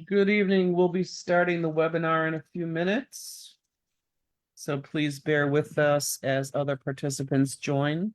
Good evening. We'll be starting the webinar in a few minutes. So please bear with us as other participants join.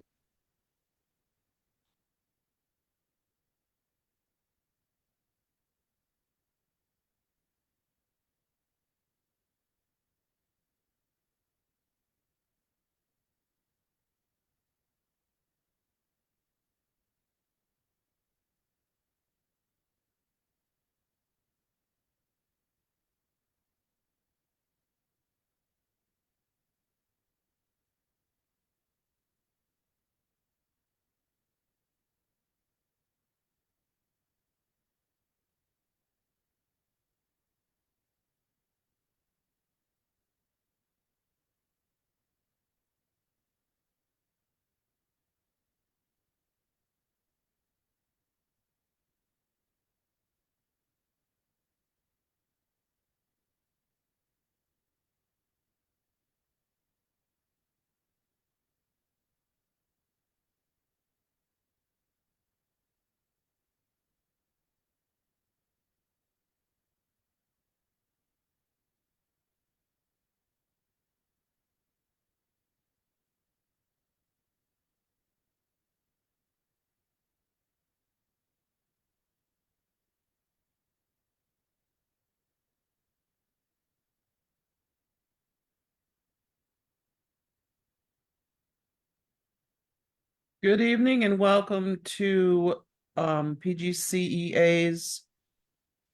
Good evening and welcome to PGCEA's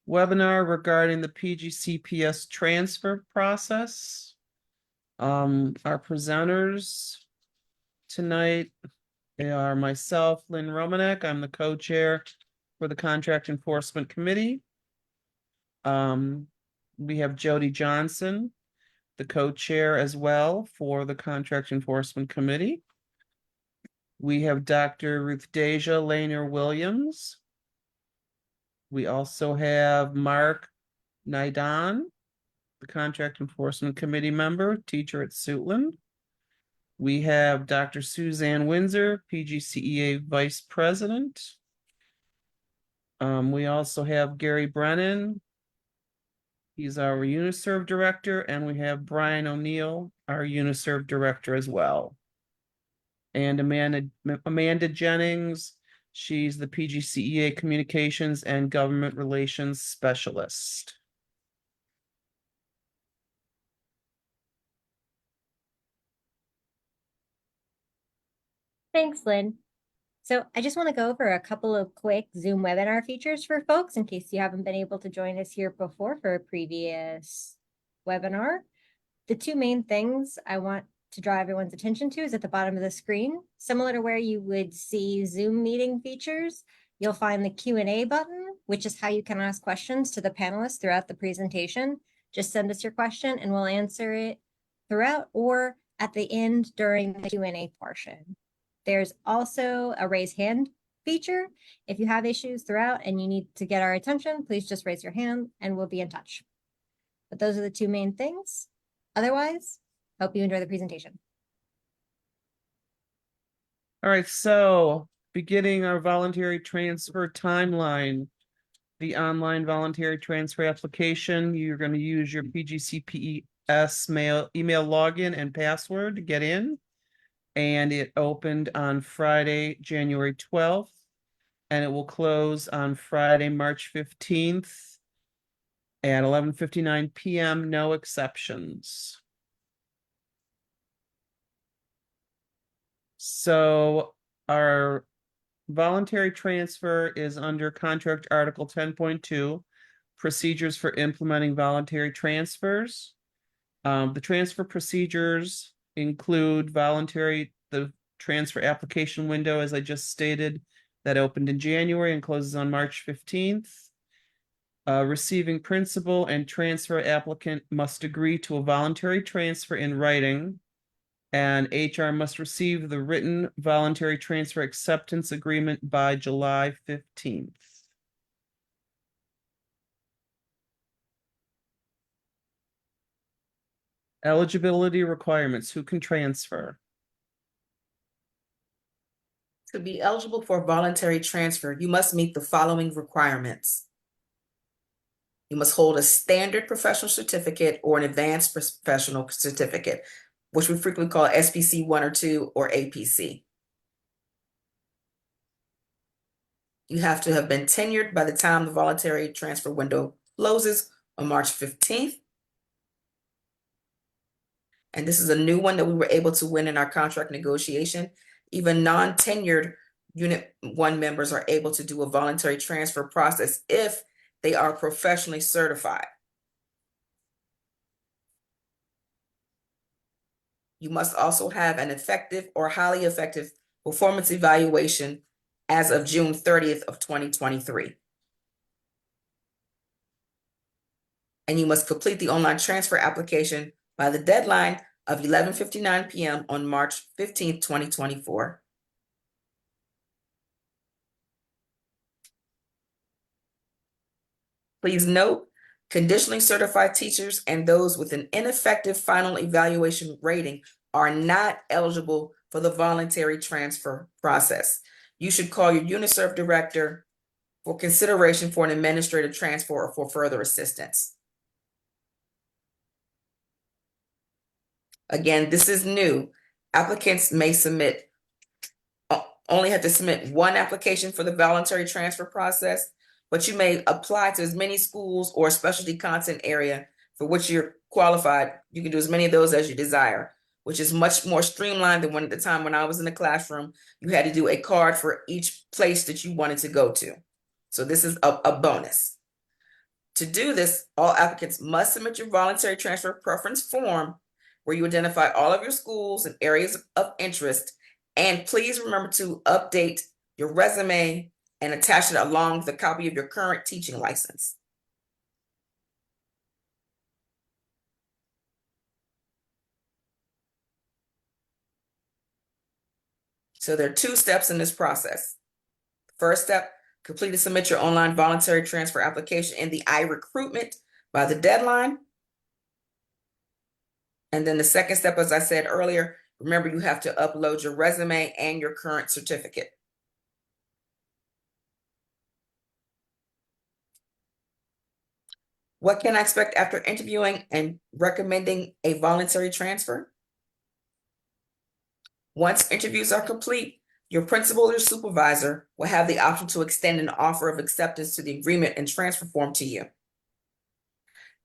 webinar regarding the PGCPS transfer process. Our presenters tonight are myself, Lynn Romanek. I'm the co-chair for the Contract Enforcement Committee. We have Jody Johnson, the co-chair as well for the Contract Enforcement Committee. We have Dr. Ruth Deja Lanier Williams. We also have Mark Naidan, the Contract Enforcement Committee member, teacher at Suitland. We have Dr. Suzanne Windsor, PGCEA Vice President. We also have Gary Brennan. He's our UNISERV Director, and we have Brian O'Neill, our UNISERV Director as well. And Amanda Jennings, she's the PGCEA Communications and Government Relations Specialist. Thanks, Lynn. So I just want to go over a couple of quick Zoom webinar features for folks in case you haven't been able to join us here before for a previous webinar. The two main things I want to draw everyone's attention to is at the bottom of the screen. Similar to where you would see Zoom meeting features, you'll find the Q&A button, which is how you can ask questions to the panelists throughout the presentation. Just send us your question and we'll answer it throughout or at the end during the Q&A portion. There's also a raise hand feature. If you have issues throughout and you need to get our attention, please just raise your hand and we'll be in touch. But those are the two main things. Otherwise, hope you enjoy the presentation. All right, so beginning our voluntary transfer timeline, the online voluntary transfer application, you're going to use your PGCPS email login and password to get in. And it opened on Friday, January 12th, and it will close on Friday, March 15th at 11:59 p.m., no exceptions. So our voluntary transfer is under Contract Article 10.2, Procedures for Implementing Voluntary Transfers. The transfer procedures include the transfer application window, as I just stated, that opened in January and closes on March 15th. Receiving principal and transfer applicant must agree to a voluntary transfer in writing And HR must receive the written voluntary transfer acceptance agreement by July 15th. Eligibility requirements, who can transfer? To be eligible for voluntary transfer, you must meet the following requirements. You must hold a standard professional certificate or an advanced professional certificate, which we frequently call SPC 1 or 2 or APC. You have to have been tenured by the time the voluntary transfer window closes on March 15th. And this is a new one that we were able to win in our contract negotiation. Even non-tenured Unit 1 members are able to do a voluntary transfer process if they are professionally certified. You must also have an effective or highly effective performance evaluation as of June 30th of 2023. And you must complete the online transfer application by the deadline of 11:59 p.m. on March 15th, 2024. Please note, conditionally certified teachers and those with an ineffective final evaluation rating are not eligible for the voluntary transfer process. You should call your UNICEF director for consideration for an administrative transfer or for further assistance. Again, this is new. Applicants may only have to submit one application for the voluntary transfer process, but you may apply to as many schools or specialty content area for which you're qualified. You can do as many of those as you desire, which is much more streamlined than at the time when I was in the classroom, you had to do a card for each place that you wanted to go to. So this is a bonus. To do this, all applicants must submit your voluntary transfer preference form where you identify all of your schools and areas of interest. And please remember to update your resume and attach it along with a copy of your current teaching license. So there are 2 steps in this process. First step, complete and submit your online voluntary transfer application in the iRecruitment by the deadline. And then the second step, as I said earlier, remember you have to upload your resume and your current certificate. What can I expect after interviewing and recommending a voluntary transfer? Once interviews are complete, your principal or supervisor will have the option to extend an offer of acceptance to the agreement and transfer form to you.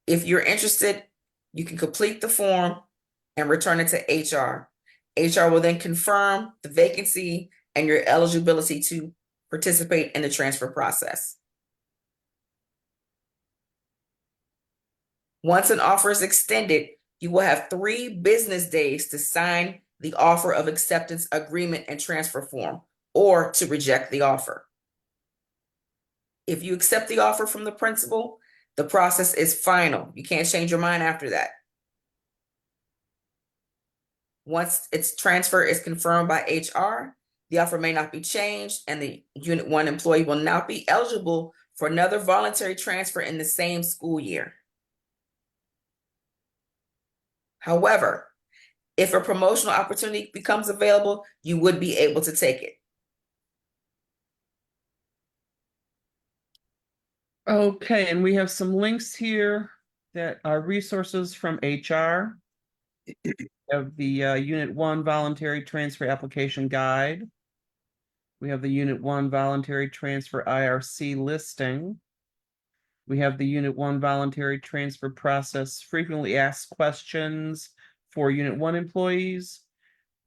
If you're interested, you can complete the form and return it to HR. HR will then confirm the vacancy and your eligibility to participate in the transfer process. Once an offer is extended, you will have 3 business days to sign the offer of acceptance agreement and transfer form, or to reject the offer. If you accept the offer from the principal, the process is final. You can't change your mind after that. Once its transfer is confirmed by HR, the offer may not be changed, and the Unit 1 employee will not be eligible for another voluntary transfer in the same school year. However, if a promotional opportunity becomes available, you would be able to take it. Okay, and we have some links here that are resources from HR. Of the Unit 1 Voluntary Transfer Application Guide. We have the Unit 1 Voluntary Transfer IRC listing. We have the Unit 1 Voluntary Transfer Process Frequently Asked Questions for Unit 1 employees.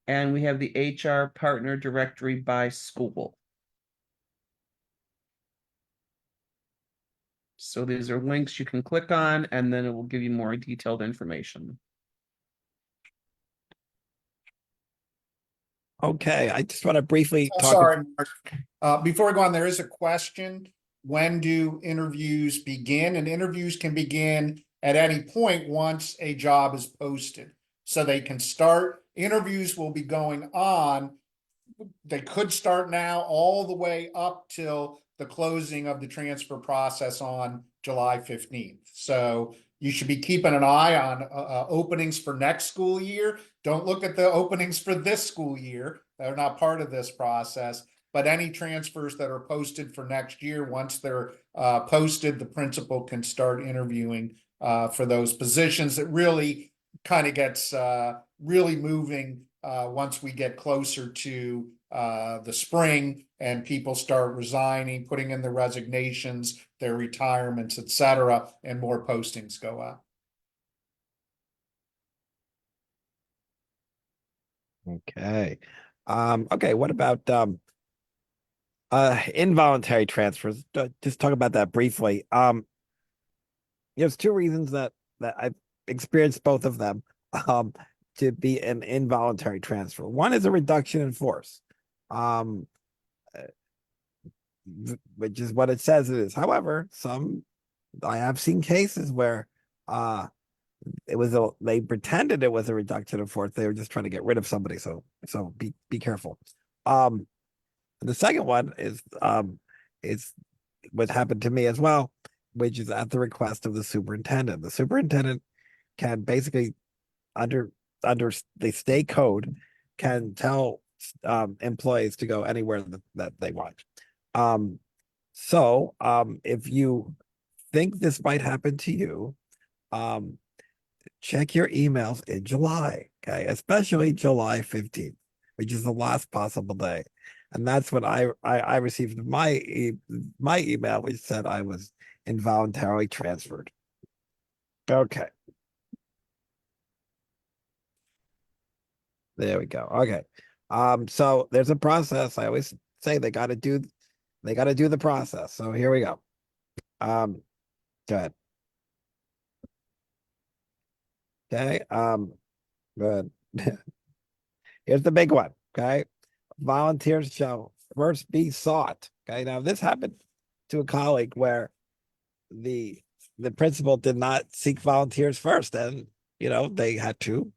And we have the HR Partner Directory by school. So these are links you can click on, and then it will give you more detailed information. Okay, I just want to briefly I'm talk. sorry, Mark. Before we go on, there is a question. When do interviews begin? And interviews can begin at any point once a job is posted. So they can start interviews will be going on. They could start now all the way up till the closing of the transfer process on July 15th. So you should be keeping an eye on openings for next school year. Don't look at the openings for this school year. They're not part of this process. But any transfers that are posted for next year, once they're posted, the principal can start interviewing for those positions. It really kind of gets really moving once we get closer to the spring and people start resigning, putting in their resignations, their retirements, etc., and more postings go out. Okay. Okay, what about involuntary transfers? Just talk about that briefly. There's two reasons that I've experienced both of them to be an involuntary transfer. One is a reduction in force. Which is what it says it is. However, I have seen cases where they pretended it was a reduction of force. They were just trying to get rid of somebody. So be careful. The second one is what happened to me as well, which is at the request of the superintendent. The superintendent can basically under the state code can tell employees to go anywhere that they want. If you think this might happen to you, check your emails in July, okay, especially July 15th, which is the last possible day. And that's when I received my email, which said I was involuntarily transferred. Okay. There we go. Okay. So there's a process. I always say they got to do the process. So here we go. Go ahead. Okay. Good. Here's the big one. Okay. Volunteers shall first be sought. Okay. Now this happened to a colleague where the principal did not seek volunteers first, and they had to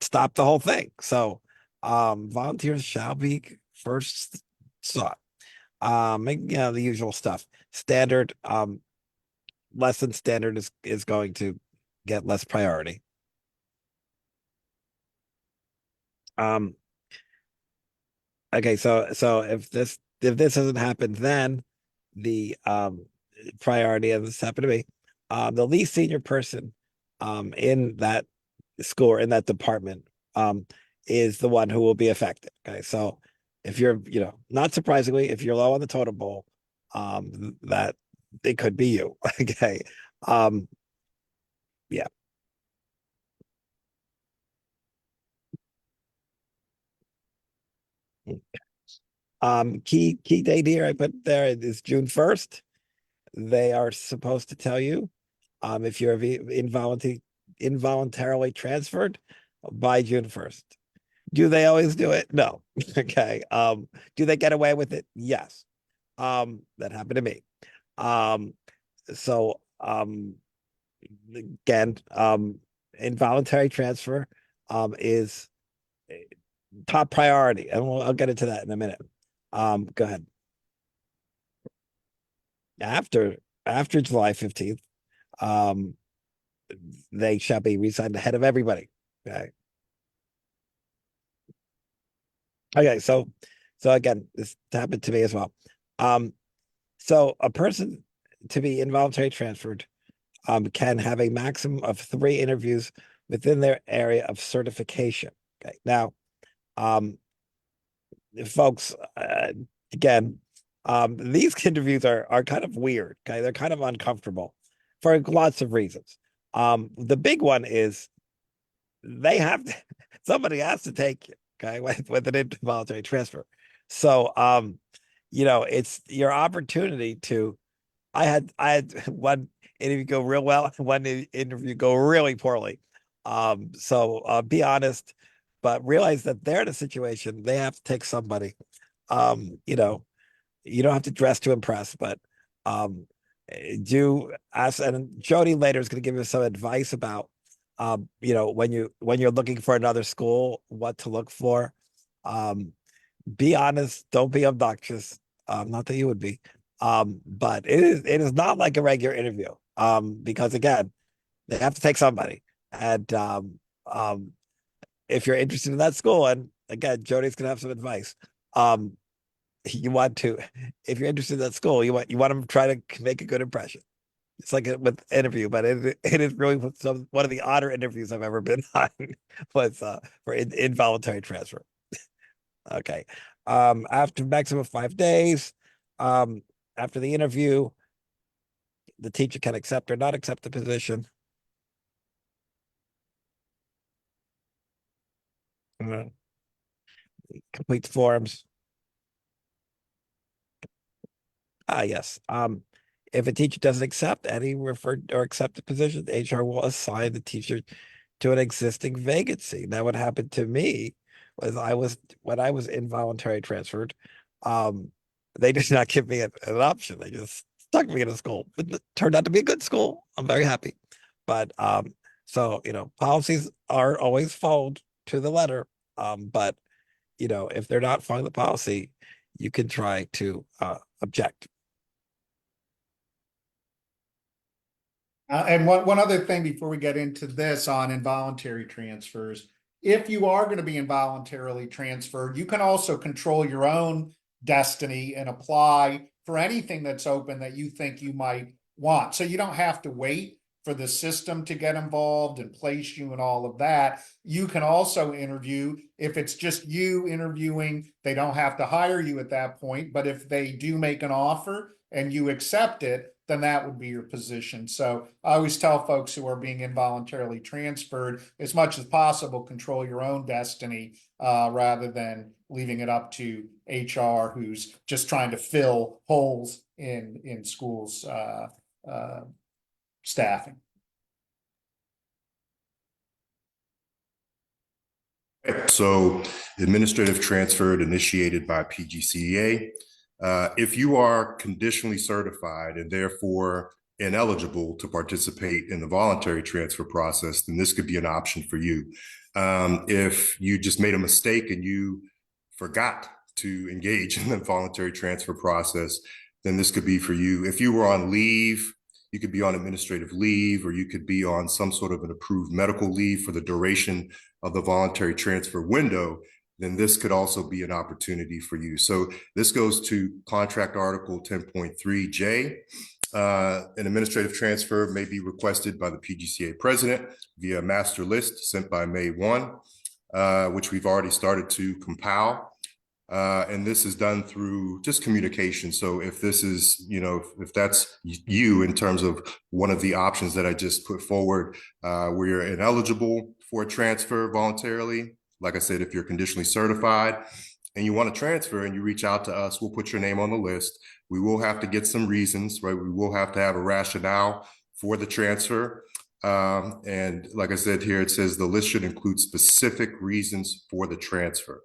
stop the whole thing. So volunteers shall be first sought. The usual stuff. Standard, less than standard is going to get less priority. Okay, so if this hasn't happened, then the priority, and this happened to me, the least senior person in that school or in that department is the one who will be affected. Okay, so if you're, not surprisingly, if you're low on the totem pole, that it could be you. Okay. Yeah. Key date here I put there is June 1st. They are supposed to tell you if you're involuntarily transferred by June 1st. Do they always do it? No. Okay. Do they get away with it? Yes. That happened to me. So again, involuntary transfer is top priority, and I'll get into that in a minute. Go ahead. After July 15th, they shall be resigned ahead of everybody. Okay. Okay, so again, this happened to me as well. So a person to be involuntary transferred can have a maximum of 3 interviews within their area of certification. Okay, now, folks, again, these interviews are kind of weird. Okay, they're kind of uncomfortable for lots of reasons. The big one is somebody has to take you, okay, with an involuntary transfer. So it's your opportunity to. I had one interview go real well, one interview go really poorly. So be honest, but realize that they're in a situation they have to take somebody. You don't have to dress to impress, but do ask. And Jody later is going to give you some advice about you know, when you're looking for another school, what to look for. Be honest, don't be obnoxious. Not that you would be. But it is not like a regular interview. Because again, they have to take somebody. And if you're interested in that school, and again, Jody's gonna have some advice. Um, you want to, if you're interested in that school, you want them to try to make a good impression. It's like with interview, but it is really one of the odder interviews I've ever been on was for involuntary transfer. Okay. After maximum 5 days, after the interview, the teacher can accept or not accept the position. Uh, Complete forms. Yes. If a teacher doesn't accept any referred or accept the position, HR will assign the teacher to an existing vacancy. Now, what happened to me was when I was involuntary transferred, they did not give me an option. They just stuck me in a school. It turned out to be a good school. I'm very happy. But so you know, policies are always followed to the letter. But you know, if they're not following the policy, you can try to object. And one other thing before we get into this on involuntary transfers, if you are going to be involuntarily transferred, you can also control your own destiny and apply for anything that's open that you think you might want. So you don't have to wait for the system to get involved and place you and all of that. You can also interview. If it's just you interviewing, they don't have to hire you at that point. But if they do make an offer and you accept it, then that would be your position. So I always tell folks who are being involuntarily transferred, as much as possible, control your own destiny rather than leaving it up to HR, who's just trying to fill holes in schools staffing. So administrative transfer initiated by PGCEA. If you are conditionally certified and therefore ineligible to participate in the voluntary transfer process, then this could be an option for you. If you just made a mistake and you forgot to engage in the voluntary transfer process, then this could be for you. If you were on leave, you could be on administrative leave, or you could be on some sort of an approved medical leave for the duration of the voluntary transfer window, then this could also be an opportunity for you. So this goes to contract article 10.3J. An administrative transfer may be requested by the PGCA president via master list sent by May 1, which we've already started to compile. And this is done through just communication. So if this is, you know, if that's you in terms of one of the options that I just put forward, where you're ineligible for a transfer voluntarily, like I said, if you're conditionally certified and you want to transfer and you reach out to us, we'll put your name on the list. We will have to get some reasons, right? We will have to have a rationale for the transfer. And like I said here, it says the list should include specific reasons for the transfer.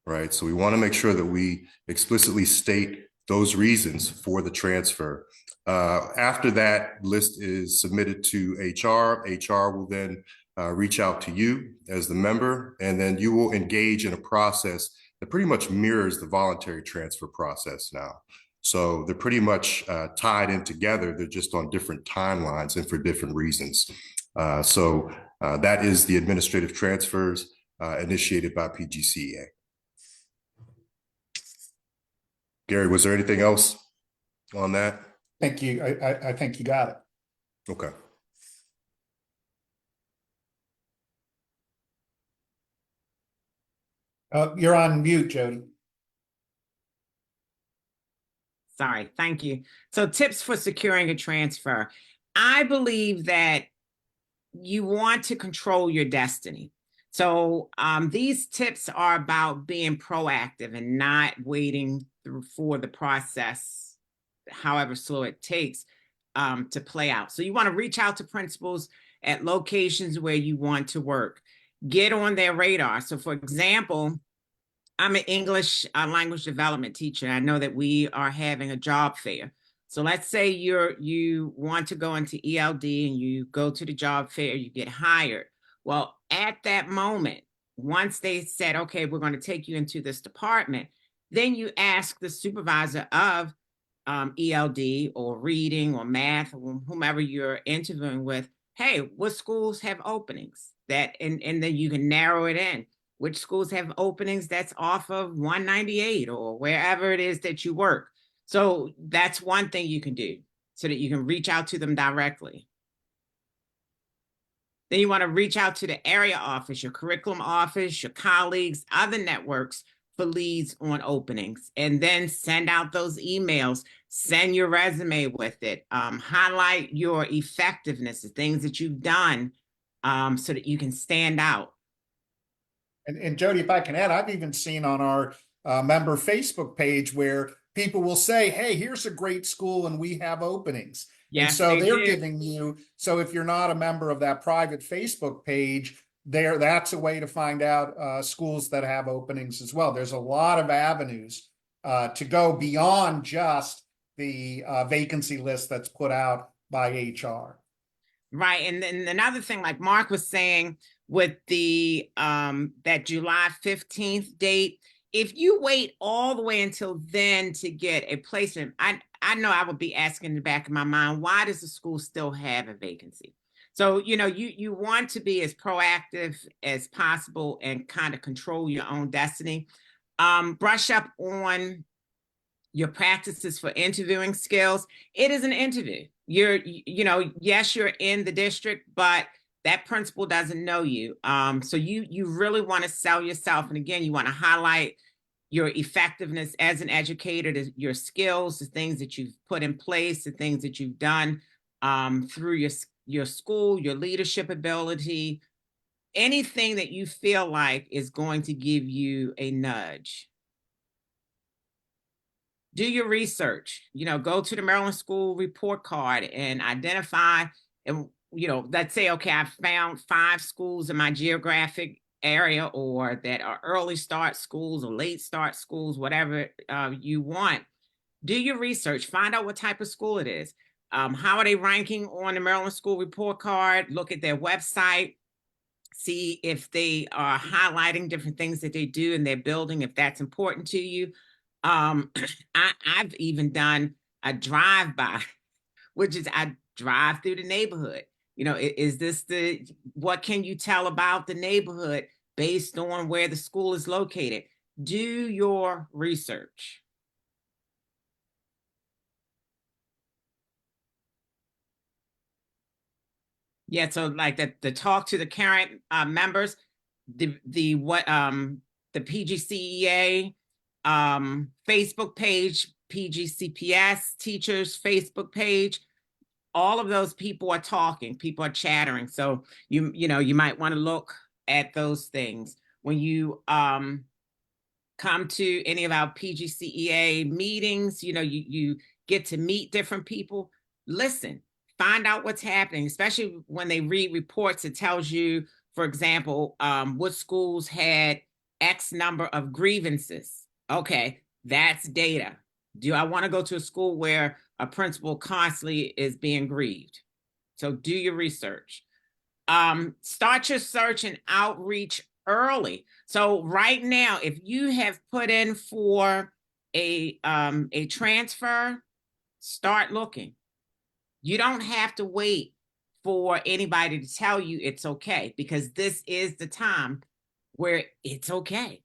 Right. So we want to make sure that we explicitly state those reasons for the transfer. After that list is submitted to HR, HR will then reach out to you as the member, and then you will engage in a process that pretty much mirrors the voluntary transfer process now. So they're pretty much tied in together. They're just on different timelines and for different reasons. So that is the administrative transfers initiated by PGCEA. Gary, was there anything else on that? Thank you. I think you got it. Okay. You're on mute, Jody. Sorry, thank you. So tips for securing a transfer. I believe that you want to control your destiny. So these tips are about being proactive and not waiting for the process, however slow it takes, to play out. So you want to reach out to principals at locations where you want to work. Get on their radar. So for example, I'm an English language development teacher. I know that we are having a job fair. So let's say you want to go into ELD and you go to the job fair, you get hired. Well, at that moment, once they said, okay, we're going to take you into this department, then you ask the supervisor of ELD or reading or math or whomever you're interviewing with, hey, what schools have openings that, and then you can narrow it in. Which schools have openings that's off of 198 or wherever it is that you work. So that's one thing you can do so that you can reach out to them directly. Then you want to reach out to the area office, your curriculum office, your colleagues, other networks for leads on openings, and then send out those emails, send your resume with it, highlight your effectiveness, the things that you've done, so that you can stand out. And Jody, if I can add, I've even seen on our member Facebook page where people will say, hey, here's a great school and we have openings. And Yes, so they they're do. giving you, so if you're not a member of that private Facebook page, that's a way to find out schools that have openings as well. There's a lot of avenues to go beyond just the vacancy list that's put out by HR. Right. And then another thing, like Mark was saying, with the that July 15th date, if you wait all the way until then to get a placement, I know I would be asking in the back of my mind, why does the school still have a vacancy? So, you want to be as proactive as possible and kind of control your own destiny. Brush up on your practices for interviewing skills. It is an interview. Yes, you're in the district, but that principal doesn't know you. So you really want to sell yourself. And again, you want to highlight your effectiveness as an educator, your skills, the things that you've put in place, the things that you've done through your school, your leadership ability, anything that you feel like is going to give you a nudge. Do your research, go to the Maryland School report card and identify, and, let's say, okay, I found 5 schools in my geographic area, or that are early start schools or late start schools, whatever you want. Do your research, find out what type of school it is. How are they ranking on the Maryland School report card? Look at their website, see if they are highlighting different things that they do in their building, if that's important to you. I've even done a drive-by, which is I drive through the neighborhood. Is this what can you tell about the neighborhood based on where the school is located? Do your research. Yeah, so like the talk to the current members, the PGCEA Facebook page, PGCPS teachers Facebook page, all of those people are talking, people are chattering. So you might want to look at those things when you come to any of our PGCEA meetings. You get to meet different people. Listen, find out what's happening, especially when they read reports. It tells you, for example, what schools had X number of grievances. Okay, that's data. Do I want to go to a school where a principal constantly is being grieved? So do your research. Start your search and outreach early. So right now, if you have put in for a transfer, start looking. You don't have to wait for anybody to tell you it's okay, because this is the time where it's okay.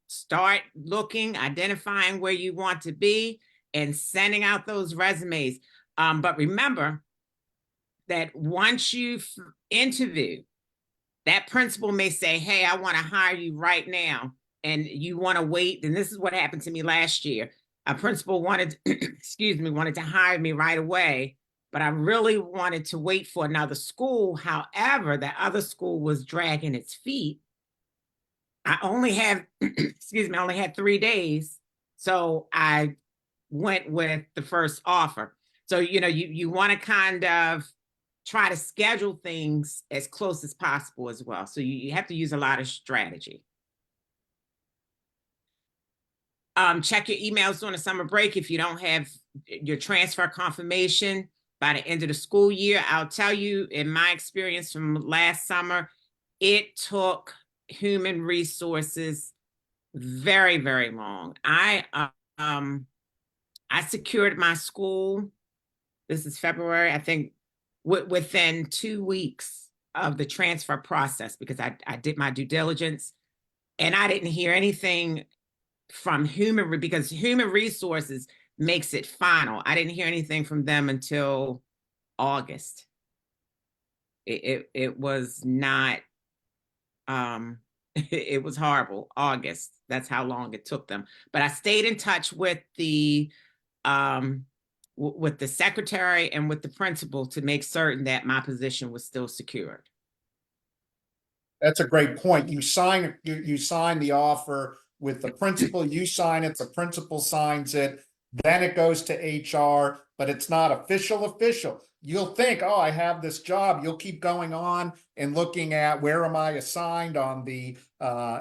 Start looking, identifying where you want to be, and sending out those resumes. But remember that once you interview, that principal may say, hey, I want to hire you right now, and you want to wait. And this is what happened to me last year. A principal wanted to hire me right away, but I really wanted to wait for another school. However, that other school was dragging its feet. I only had 3 days. So I went with the first offer. So, you want to kind of try to schedule things as close as possible as well. So you have to use a lot of strategy. Check your emails during the summer break if you don't have your transfer confirmation by the end of the school year. I'll tell you, in my experience from last summer, it took human resources very, very long. I secured my school. This is February, I think, within 2 weeks of the transfer process, because I did my due diligence, and I didn't hear anything from because human resources makes it final. I didn't hear anything from them until August. It was not, it was horrible. August, that's how long it took them. But I stayed in touch with the secretary and with the principal to make certain that my position was still secured. That's a great point. You sign the offer with the principal, you sign it, the principal signs it, then it goes to HR, but it's not official. You'll think, oh, I have this job. You'll keep going on and looking at where am I assigned on the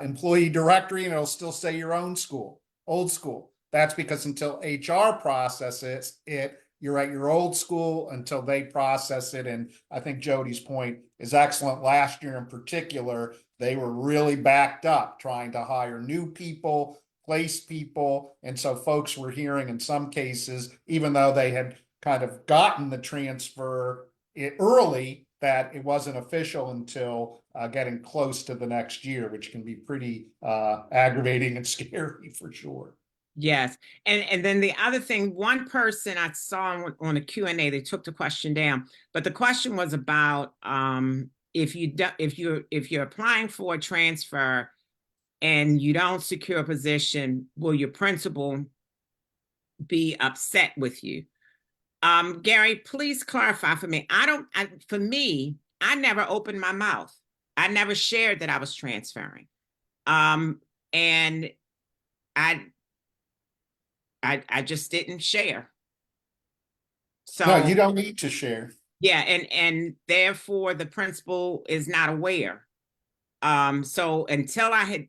employee directory, and it'll still say your own school, old school. That's because until HR processes it, you're at your old school until they process it. And I think Jody's point is excellent. Last year in particular, they were really backed up trying to hire new people, place people. And so folks were hearing in some cases, even though they had kind of gotten the transfer early, that it wasn't official until getting close to the next year, which can be pretty aggravating and scary for sure. Yes. And then the other thing, one person I saw on a Q&A, they took the question down, but the question was about if you're applying for a transfer and you don't secure a position, will your principal be upset with you? Gary, please clarify for me. For me, I never opened my mouth. I never shared that I was transferring. And I just didn't share. So No, you don't need to share. yeah, and therefore the principal is not aware. So until I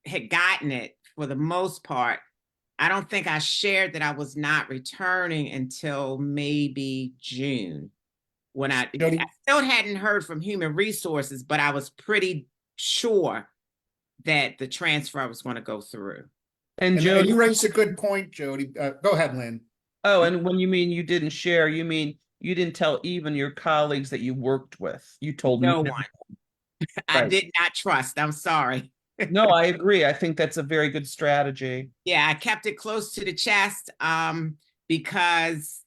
had gotten it, for the most part, I don't think I shared that I was not returning until maybe June, when I still hadn't heard from human resources, but I was pretty sure that the transfer was going to go through. And And Jody, you raised a good point, Jody. Go ahead, Lynn. oh, and when you mean you didn't share, you mean you didn't tell even your colleagues that you worked with. You told No me. one. I Right. did not trust. I'm sorry. No, I agree. I think that's a very good strategy. Yeah, I kept it close to the chest because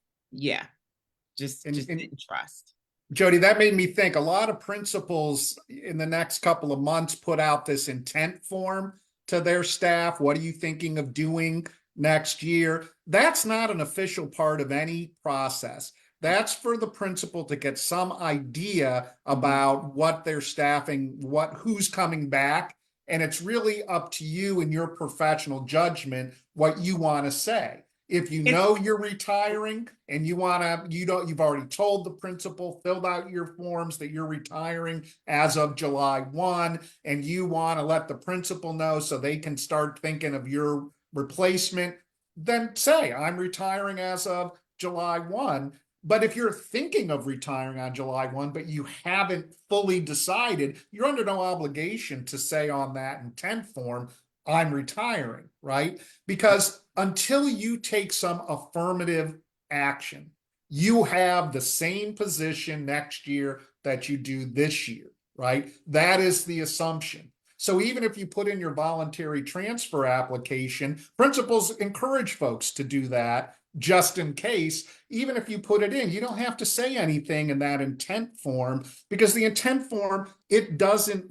just didn't trust. Jody, that made me think a lot of principals in the next couple of months put out this intent form to their staff. What are you thinking of doing next year? That's not an official part of any process. That's for the principal to get some idea about what they're staffing, who's coming back. And it's really up to you and your professional judgment what you want to say. If you know you're retiring and you've already told the principal, filled out your forms that you're retiring as of July 1, and you want to let the principal know so they can start thinking of your replacement, then say, I'm retiring as of July 1. But if you're thinking of retiring on July 1, but you haven't fully decided, you're under no obligation to say on that intent form, I'm retiring, right? Because until you take some affirmative action, you have the same position next year that you do this year, right? That is the assumption. So even if you put in your voluntary transfer application, principals encourage folks to do that just in case. Even if you put it in, you don't have to say anything in that intent form, because the intent form, it doesn't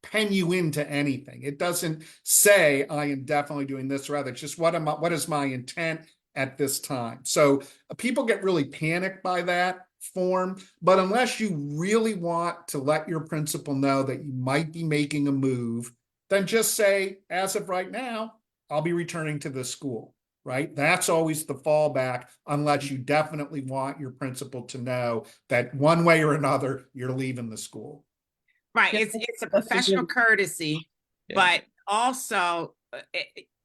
pen you into anything. It doesn't say I am definitely doing this, rather it's just what is my intent at this time. So people get really panicked by that form, but unless you really want to let your principal know that you might be making a move, then just say, as of right now, I'll be returning to this school, right? That's always the fallback, unless you definitely want your principal to know that one way or another, you're leaving the school. Right. Yeah, It's a that's a professional good- courtesy, Yeah. but also,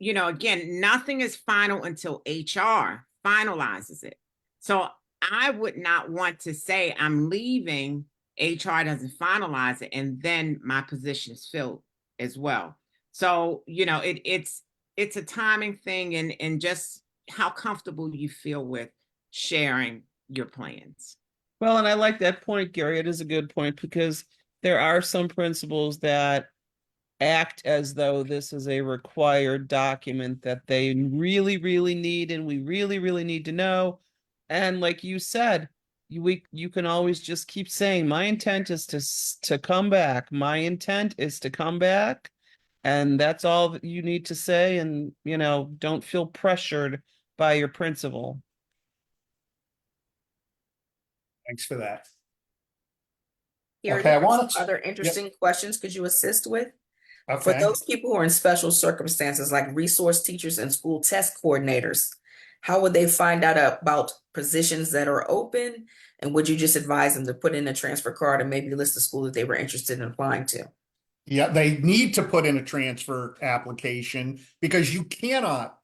again, nothing is final until HR finalizes it. So I would not want to say I'm leaving, HR doesn't finalize it, and then my position is filled as well. So, it's a timing thing and just how comfortable you feel with sharing your plans. Well, and I like that point, Gary. It is a good point because there are some principals that act as though this is a required document that they really, really need, and we really, really need to know. And like you said, you can always just keep saying, my intent is to come back. My intent is to come back. And that's all that you need to say. And, don't feel pressured by your principal. Thanks for that. Here, Okay, I there are wanted some to- other interesting questions could you assist with? For Okay. those people who are in special circumstances, like resource teachers and school test coordinators, how would they find out about positions that are open? And would you just advise them to put in a transfer card and maybe list the school that they were interested in applying to? Yeah, they need to put in a transfer application because you cannot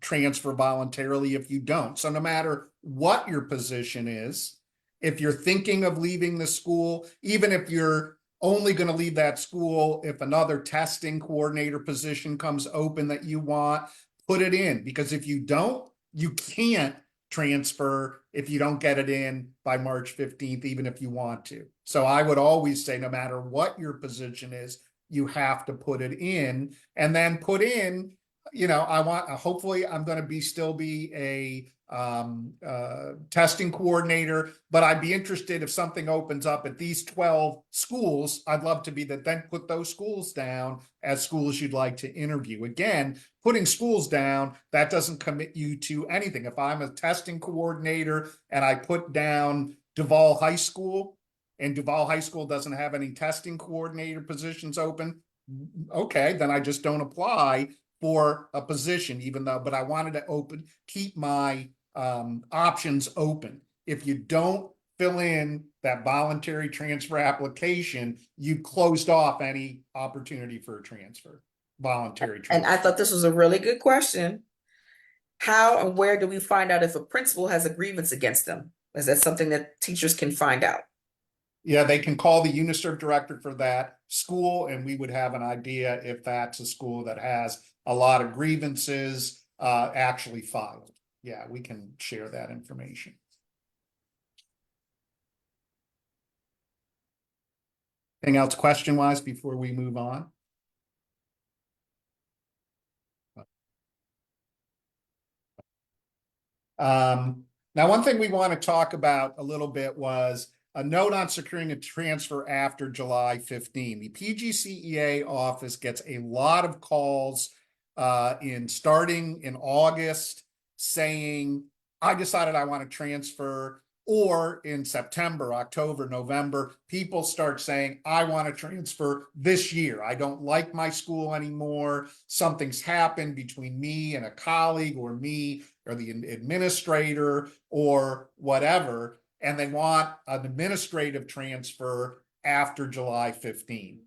transfer voluntarily if you don't. So no matter what your position is, if you're thinking of leaving the school, even if you're only going to leave that school if another testing coordinator position comes open that you want, put it in, because if you don't, you can't transfer if you don't get it in by March 15th, even if you want to. So I would always say, no matter what your position is, you have to put it in, and then put in, hopefully I'm going to still be a testing coordinator, but I'd be interested if something opens up at these 12 schools. I'd love to be that, then put those schools down as schools you'd like to interview. Again, putting schools down, that doesn't commit you to anything. If I'm a testing coordinator and I put down Duval High School, and Duval High School doesn't have any testing coordinator positions open, okay, then I just don't apply for a position, but I wanted to keep my options open. If you don't fill in that voluntary transfer application, you closed off any opportunity for a transfer, voluntary transfer. And I thought this was a really good question. How and where do we find out if a principal has a grievance against them? Is that something that teachers can find out? Yeah, they can call the UNICEF director for that school, and we would have an idea if that's a school that has a lot of grievances actually filed. Yeah, we can share that information. Anything else question-wise before we move on? Now, one thing we want to talk about a little bit was a note on securing a transfer after July 15. The PGCEA office gets a lot of calls starting in August saying, I decided I want to transfer, or in September, October, November, people start saying, I want to transfer this year. I don't like my school anymore. Something's happened between me and a colleague, or me or the administrator, or whatever, and they want an administrative transfer after July 15.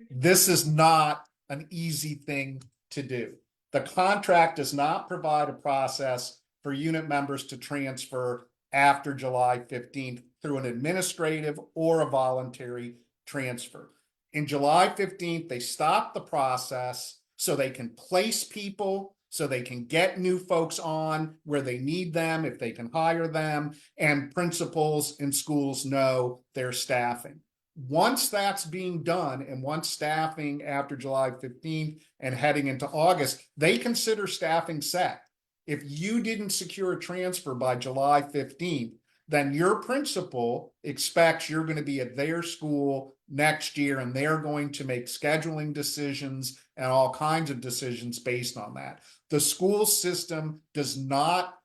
This is not an easy thing to do. The contract does not provide a process for unit members to transfer after July 15th through an administrative or a voluntary transfer. In July 15th, they stop the process so they can place people, so they can get new folks on where they need them, if they can hire them, and principals in schools know their staffing. Once that's being done, and once staffing after July 15th and heading into August, they consider staffing set. If you didn't secure a transfer by July 15th, then your principal expects you're going to be at their school next year, and they're going to make scheduling decisions and all kinds of decisions based on that. The school system does not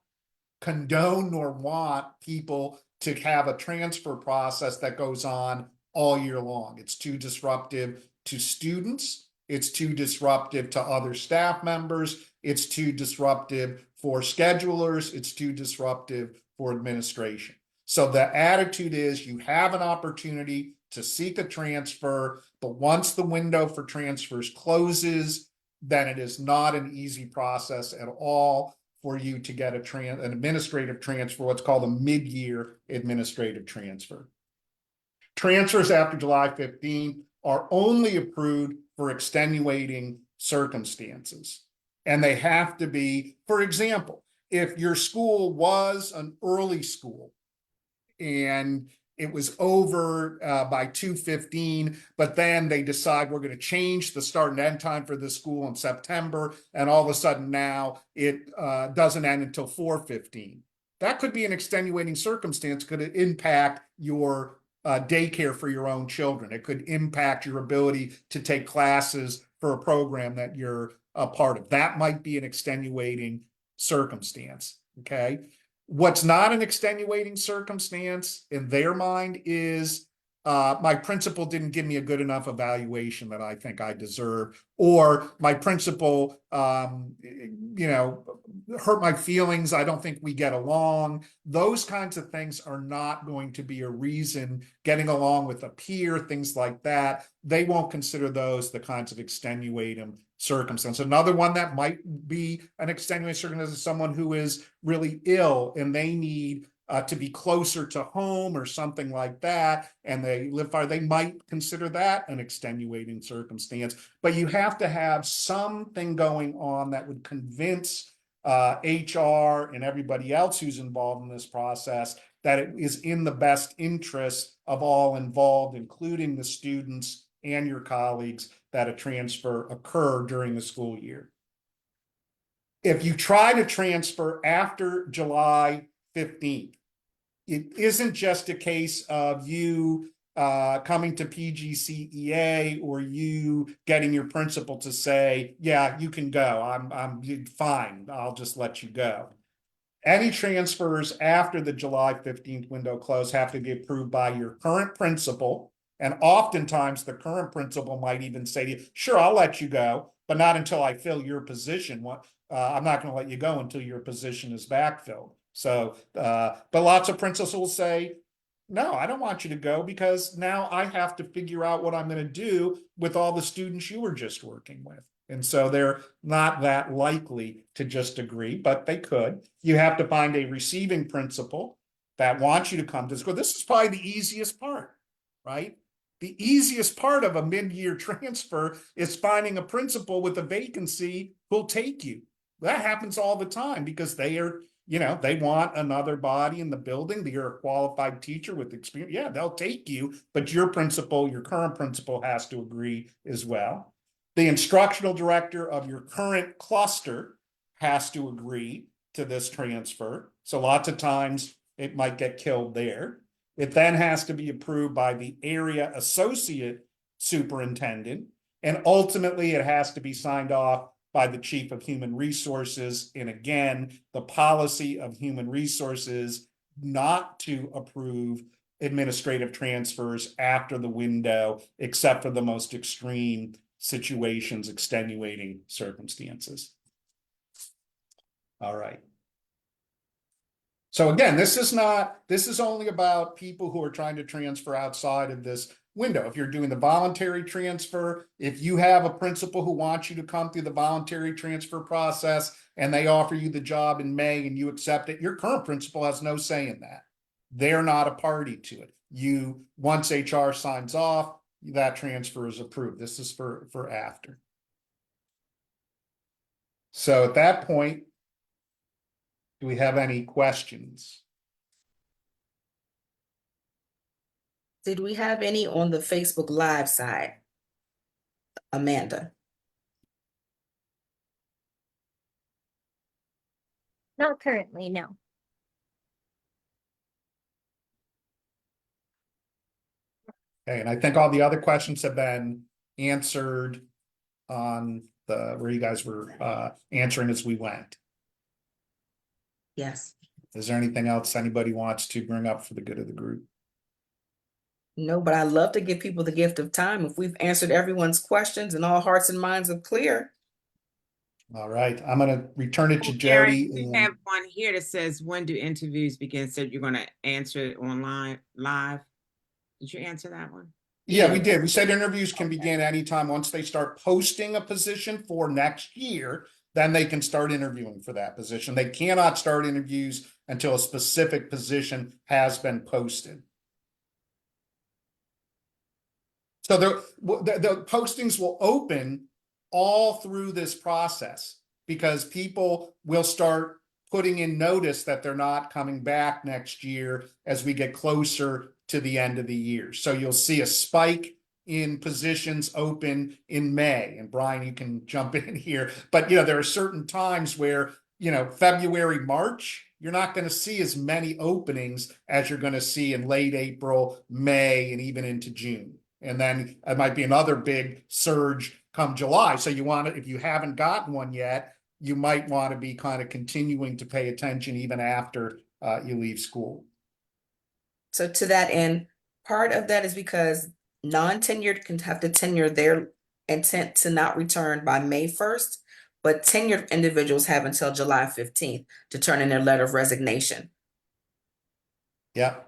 condone nor want people to have a transfer process that goes on all year long. It's too disruptive to students. It's too disruptive to other staff members. It's too disruptive for schedulers. It's too disruptive for administration. So the attitude is, you have an opportunity to seek a transfer, but once the window for transfers closes, then it is not an easy process at all for you to get an administrative transfer, what's called a mid-year administrative transfer. Transfers after July 15th are only approved for extenuating circumstances. And they have to be, for example, if your school was an early school and it was over by 2:15, but then they decide we're going to change the start and end time for this school in September, and all of a sudden now it doesn't end until 4:15. That could be an extenuating circumstance, could impact your daycare for your own children. It could impact your ability to take classes for a program that you're a part of. That might be an extenuating circumstance, okay? What's not an extenuating circumstance in their mind is my principal didn't give me a good enough evaluation that I think I deserve, or my principal, hurt my feelings. I don't think we get along. Those kinds of things are not going to be a reason. Getting along with a peer, things like that, they won't consider those the kinds of extenuating circumstance. Another one that might be an extenuating circumstance is someone who is really ill and they need to be closer to home or something like that, and they live far, they might consider that an extenuating circumstance. But you have to have something going on that would convince HR and everybody else who's involved in this process that it is in the best interest of all involved, including the students and your colleagues, that a transfer occur during the school year. If you try to transfer after July 15th, it isn't just a case of you coming to PGCEA or you getting your principal to say, yeah, you can go. I'm fine. I'll just let you go. Any transfers after the July 15th window close have to be approved by your current principal. And oftentimes the current principal might even say to you, sure, I'll let you go, but not until I fill your position. I'm not going to let you go until your position is backfilled. So, but lots of principals will say, no, I don't want you to go because now I have to figure out what I'm going to do with all the students you were just working with. And so they're not that likely to just agree, but they could. You have to find a receiving principal that wants you to come to school. This is probably the easiest part, right? The easiest part of a mid-year transfer is finding a principal with a vacancy who'll take you. That happens all the time because they are, they want another body in the building. You're a qualified teacher with experience. Yeah, they'll take you, but your principal, your current principal, has to agree as well. The instructional director of your current cluster has to agree to this transfer. So lots of times it might get killed there. It then has to be approved by the area associate superintendent. And ultimately it has to be signed off by the chief of human resources. And again, the policy of human resources not to approve administrative transfers after the window, except for the most extreme situations, extenuating circumstances. All right. So again, this is only about people who are trying to transfer outside of this window. If you're doing the voluntary transfer, if you have a principal who wants you to come through the voluntary transfer process and they offer you the job in May and you accept it, your current principal has no say in that. They're not a party to it. Once HR signs off, that transfer is approved. This is for after. So at that point, do we have any questions? Did we have any on the Facebook Live side? Amanda? Not currently, no. Okay, and I think all the other questions have been answered on where you guys were answering as we went. Yes. Is there anything else anybody wants to bring up for the good of the group? No, but I love to give people the gift of time. If we've answered everyone's questions and all hearts and minds are clear. All right, I'm going to return it to Gary, Jody. we have one here that says, when do interviews begin? Said you're going to answer it online live. Did you answer that one? Yeah, we did. We said interviews can begin anytime once they start posting a position for next year. then they can start interviewing for that position. They cannot start interviews until a specific position has been posted. So the postings will open all through this process because people will start putting in notice that they're not coming back next year as we get closer to the end of the year. So you'll see a spike in positions open in May. And Brian, you can jump in here, but there are certain times where, February, March, you're not going to see as many openings as you're going to see in late April, May, and even into June. And then it might be another big surge come July. So you want to, if you haven't gotten one yet, you might want to be kind of continuing to pay attention even after you leave school. So to that end, part of that is because non-tenured can have to tenure their intent to not return by May 1st, but tenured individuals have until July 15th to turn in their letter of resignation. Yeah.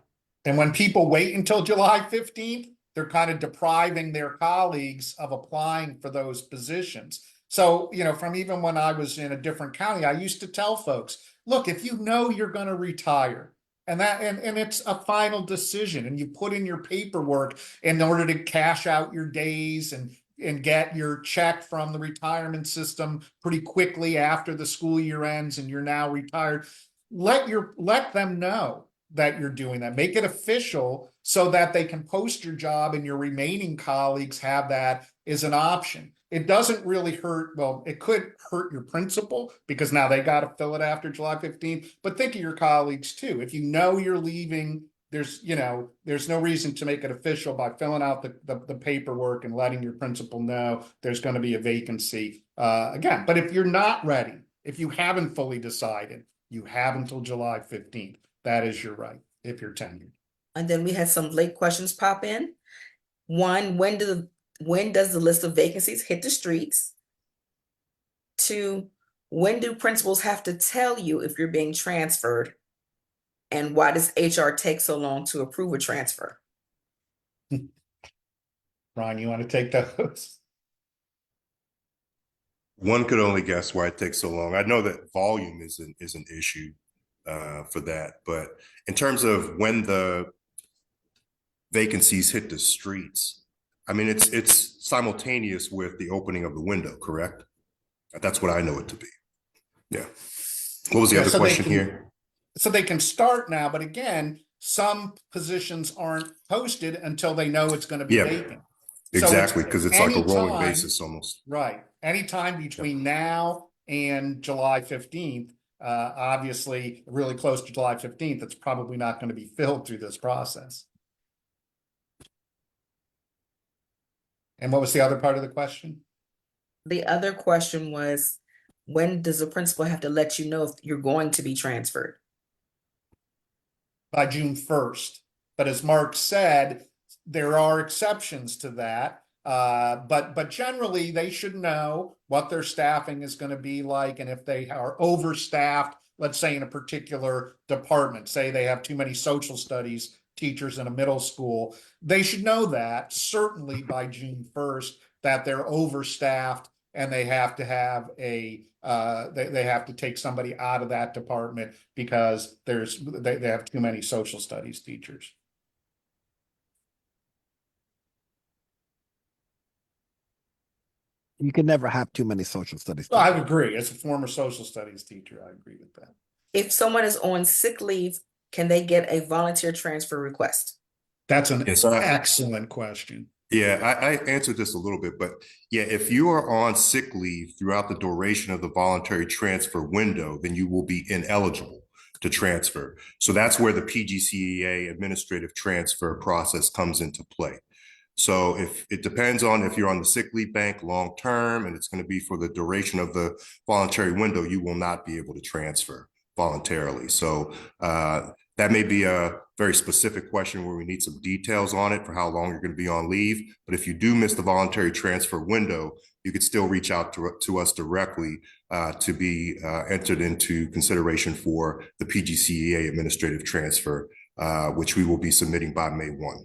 And when people wait until July 15th, they're kind of depriving their colleagues of applying for those positions. So, from even when I was in a different county, I used to tell folks, look, if you know you're going to retire and it's a final decision and you put in your paperwork in order to cash out your days and get your check from the retirement system pretty quickly after the school year ends and you're now retired, let them know that you're doing that. Make it official so that they can post your job and your remaining colleagues have that as an option. It doesn't really hurt. Well, it could hurt your principal because now they got to fill it after July 15th, but think of your colleagues too. If you know you're leaving, there's no reason to make it official by filling out the paperwork and letting your principal know there's going to be a vacancy again. But if you're not ready, if you haven't fully decided, you have until July 15th. That is your right if you're tenured. And then we had some late questions pop in. One, when does the list of vacancies hit the streets? Two, when do principals have to tell you if you're being transferred? And why does HR take so long to approve a transfer? Ron, you want to take those? One could only guess why it takes so long. I know that volume is an issue for that, but in terms of when the vacancies hit the streets, I mean, it's simultaneous with the opening of the window, correct? That's what I know it to be. Yeah. What was the other question here? So they can start now, but again, some positions aren't posted until they know it's going to be vacant. Exactly, because it's like a rolling anytime, basis almost. Right. Anytime between now and July 15th, obviously really close to July 15th, it's probably not going to be filled through this process. And what was the other part of the question? The other question was, when does the principal have to let you know if you're going to be transferred? By June 1st. But as Mark said, there are exceptions to that. But generally they should know what their staffing is going to be like. And if they are overstaffed, let's say in a particular department, say they have too many social studies teachers in a middle school, they should know that certainly by June 1st that they're overstaffed and they have to have they have to take somebody out of that department because they have too many social studies teachers. You can never have too many social studies. Well, I would agree. As a former social studies teacher, I agree with that. If someone is on sick leave, can they get a volunteer transfer request? That's an excellent question. Yeah, I answered this a little bit, but yeah, if you are on sick leave throughout the duration of the voluntary transfer window, then you will be ineligible to transfer. So that's where the PGCEA administrative transfer process comes into play. So if it depends on if you're on the sick leave bank long term and it's going to be for the duration of the voluntary window, you will not be able to transfer voluntarily. So that may be a very specific question where we need some details on it for how long you're going to be on leave. But if you do miss the voluntary transfer window, you could still reach out to us directly to be entered into consideration for the PGCEA administrative transfer, which we will be submitting by May 1.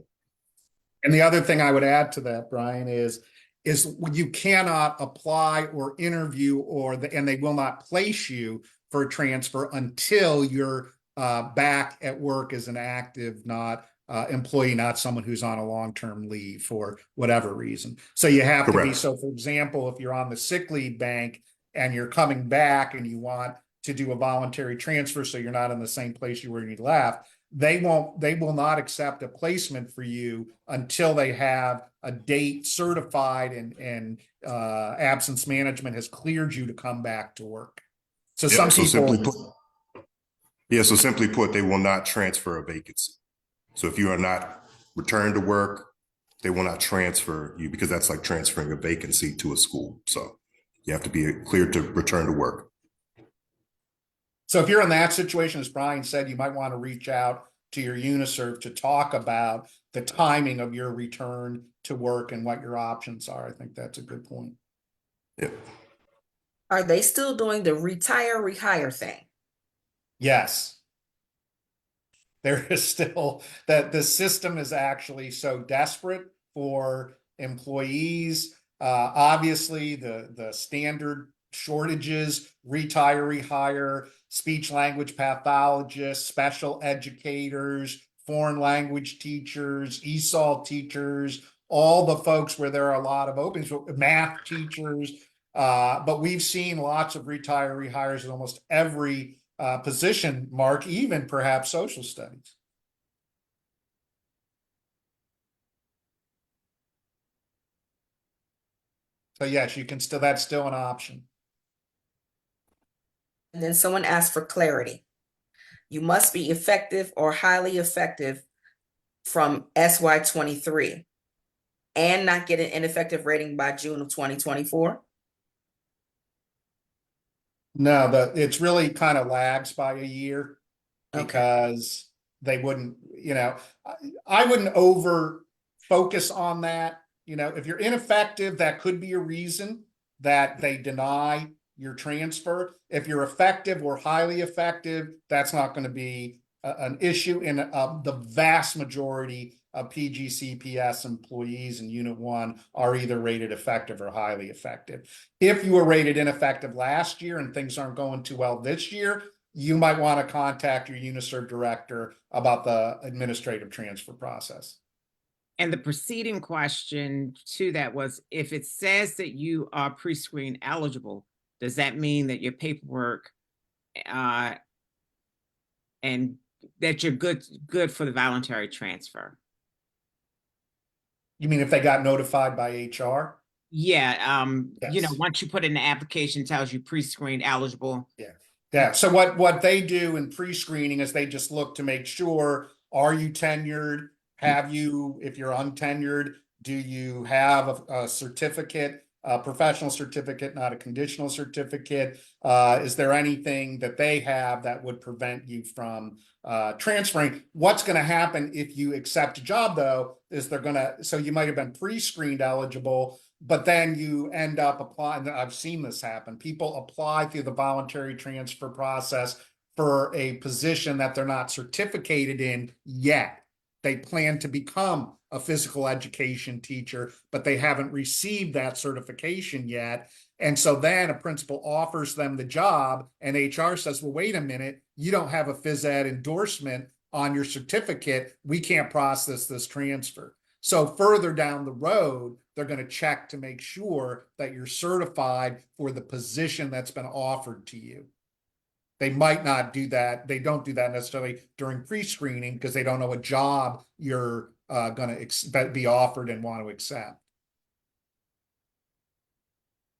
And the other thing I would add to that, Brian, is is you cannot apply or interview and they will not place you for a transfer until you're back at work as an active, not employee, not someone who's on a long-term leave for whatever reason. So you have to be, Correct. so for example, if you're on the sick leave bank and you're coming back and you want to do a voluntary transfer so you're not in the same place you were when you left, they will not accept a placement for you until they have a date certified and absence management has cleared you to come back to work. So Yeah, some so people, simply put, they will not transfer a vacancy. So if you are not returned to work, they will not transfer you because that's like transferring a vacancy to a school. So you have to be cleared to return to work. so if you're in that situation, as Brian said, you might want to reach out to your UNICERV to talk about the timing of your return to work and what your options are. I think that's a good point. Yeah. Are they still doing the retire, rehire thing? Yes. There is still that the system is actually so desperate for employees. Obviously, the standard shortages, retire, rehire, speech language pathologists, special educators, foreign language teachers, ESOL teachers, all the folks where there are a lot of openings, math teachers. But we've seen lots of retire, rehires in almost every position, Mark, even perhaps social studies. So yes, you can still, that's still an option. And then someone asked for clarity. You must be effective or highly effective from SY 23 and not get an ineffective rating by June of 2024. No, it's really kind of lags by a year Okay. because they wouldn't, I wouldn't over focus on that. If you're ineffective, that could be a reason that they deny your transfer. If you're effective or highly effective, that's not going to be an issue in the vast majority of PGCPS employees in Unit 1 are either rated effective or highly effective. If you were rated ineffective last year and things aren't going too well this year, you might want to contact your UNICERV director about the administrative transfer process. And the preceding question to that was, if it says that you are pre-screen eligible, does that mean that your paperwork and that you're good for the voluntary transfer? You mean if they got notified by HR? Yeah, Yes. once you put in the application, tells you pre-screen eligible. Yeah. So what they do in pre-screening is they just look to make sure, are you tenured? Have you, if you're untenured, do you have a certificate, a professional certificate, not a conditional certificate? Is there anything that they have that would prevent you from transferring? What's going to happen if you accept a job, though, is so you might have been pre-screened eligible, but then you end up applying. I've seen this happen. People apply through the voluntary transfer process for a position that they're not certificated in yet. They plan to become a physical education teacher, but they haven't received that certification yet. And so then a principal offers them the job and HR says, well, wait a minute, you don't have a phys ed endorsement on your certificate. We can't process this transfer. So further down the road, they're going to check to make sure that you're certified for the position that's been offered to you. They might not do that. They don't do that necessarily during pre-screening because they don't know what job you're going to be offered and want to accept.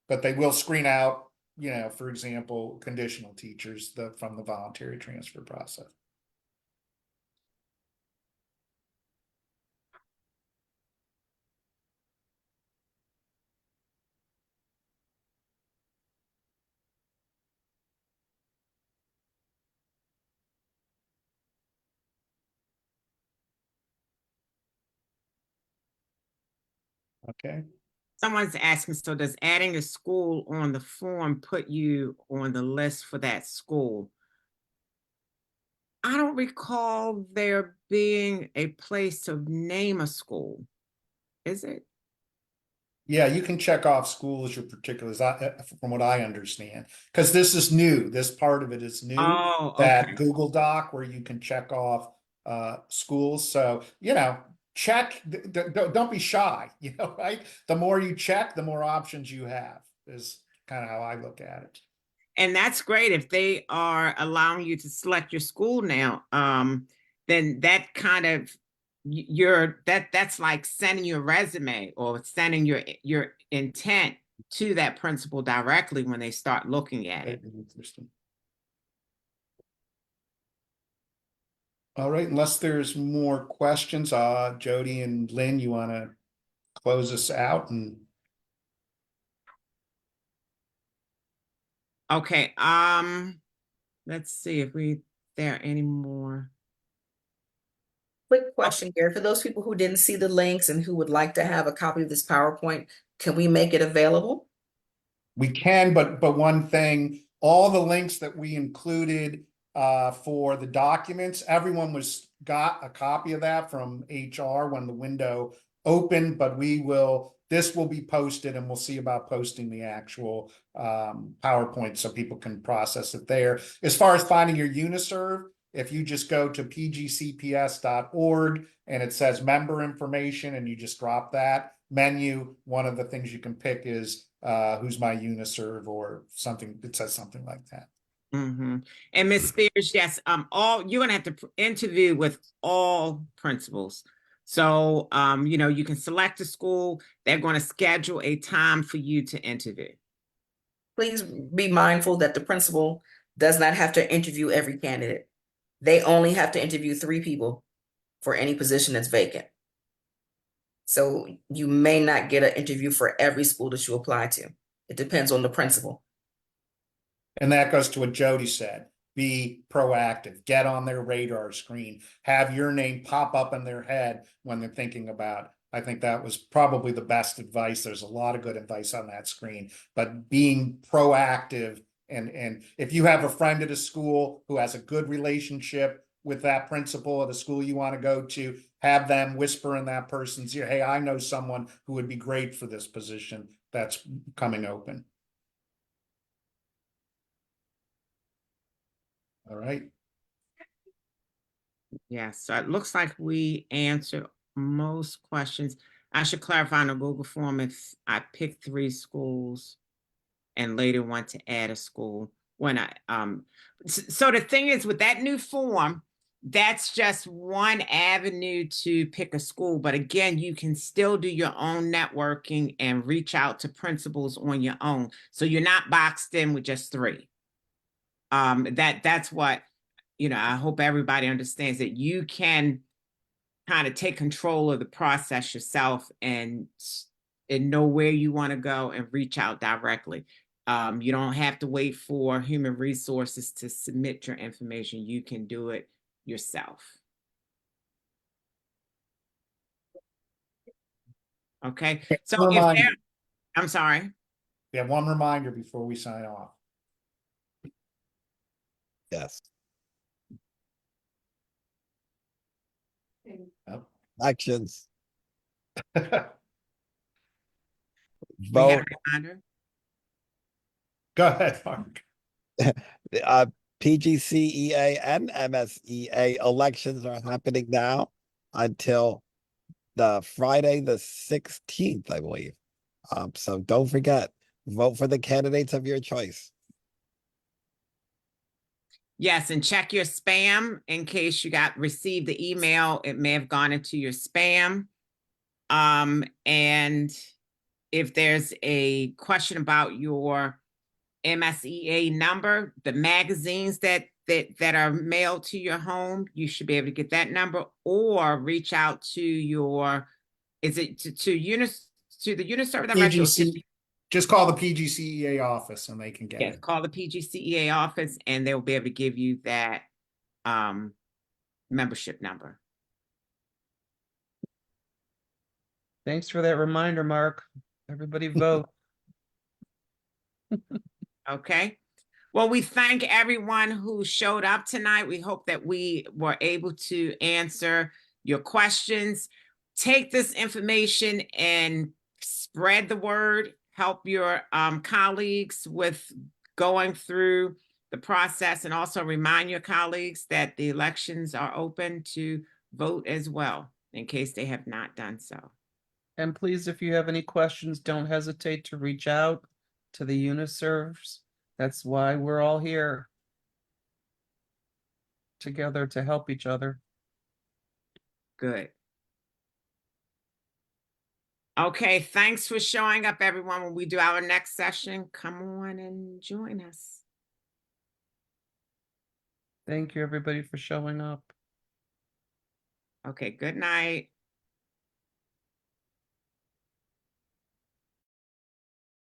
But they will screen out, for example, conditional teachers from the voluntary transfer process. Okay. Someone's asking, so does adding a school on the form put you on the list for that school? I don't recall there being a place to name a school. Is it? Yeah, you can check off school as your particulars, from what I understand, because this is new. This part of it is new. Oh, That okay. Google Doc where you can check off schools. So, check. Don't be shy. Right? The more you check, the more options you have. Is kind of how I look at it. And that's great if they are allowing you to select your school now. Then that kind of that's like sending your resume or sending your intent to that principal directly when they start looking at it. Interesting. All right, unless there's more questions, Jody and Lynn, you want to close us out and Okay, let's see if there are any more. Quick question, Gary, for those people who didn't see the links and who would like to have a copy of this PowerPoint, can we make it available? we can, but one thing, all the links that we included for the documents, everyone got a copy of that from HR when the window opened, but this will be posted, and we'll see about posting the actual PowerPoint so people can process it there. As far as finding your UniServe, if you just go to pgcps.org and it says member information and you just drop that menu, one of the things you can pick is who's my UniServe or something that says something like that. Mm-hmm. And Ms. Spears, yes, you're gonna have to interview with all principals. So, you can select a school. They're going to schedule a time for you to interview. Please be mindful that the principal does not have to interview every candidate. They only have to interview 3 people for any position that's vacant. So you may not get an interview for every school that you apply to. It depends on the principal. And that goes to what Jody said. Be proactive, get on their radar screen, have your name pop up in their head when they're thinking about it. I think that was probably the best advice. There's a lot of good advice on that screen, but being proactive, and if you have a friend at a school who has a good relationship with that principal at a school you want to go to, have them whisper in that person's ear, hey, I know someone who would be great for this position that's coming open. All right. Yes, so it looks like we answered most questions. I should clarify on the Google form if I picked 3 schools and later want to add a school when so the thing is with that new form, that's just one avenue to pick a school. But again, you can still do your own networking and reach out to principals on your own. So you're not boxed in with just 3. That's what, I hope everybody understands that you can kind of take control of the process yourself and know where you want to go and reach out directly. You don't have to wait for human resources to submit your information. You can do it yourself. Okay. So I'm sorry. We have one reminder before we sign off. Yes. Yep. Actions. We had Vote. a reminder. Go ahead, Mark. PGCEA and MSEA elections are happening now until the Friday the 16th, I believe. So don't forget, vote for the candidates of your choice. Yes, and check your spam in case you received the email. It may have gone into your spam. And if there's a question about your MSEA number, the magazines that are mailed to your home, you should be able to get that number, or reach out to your, is it to the UniServe directly? PGC, just call the PGCEA office and they can get Yes, it. call the PGCEA office and they'll be able to give you that membership number. Thanks for that reminder, Mark. Everybody vote. Okay. Well, we thank everyone who showed up tonight. We hope that we were able to answer your questions. Take this information and spread the word, help your colleagues with going through the process, and also remind your colleagues that the elections are open to vote as well, in case they have not done so. And please, if you have any questions, don't hesitate to reach out to the UNISERVs. That's why we're all here together to help each other. Good. Okay, thanks for showing up, everyone. When we do our next session, come on and join us. Thank you, everybody, for showing up. Okay, good night.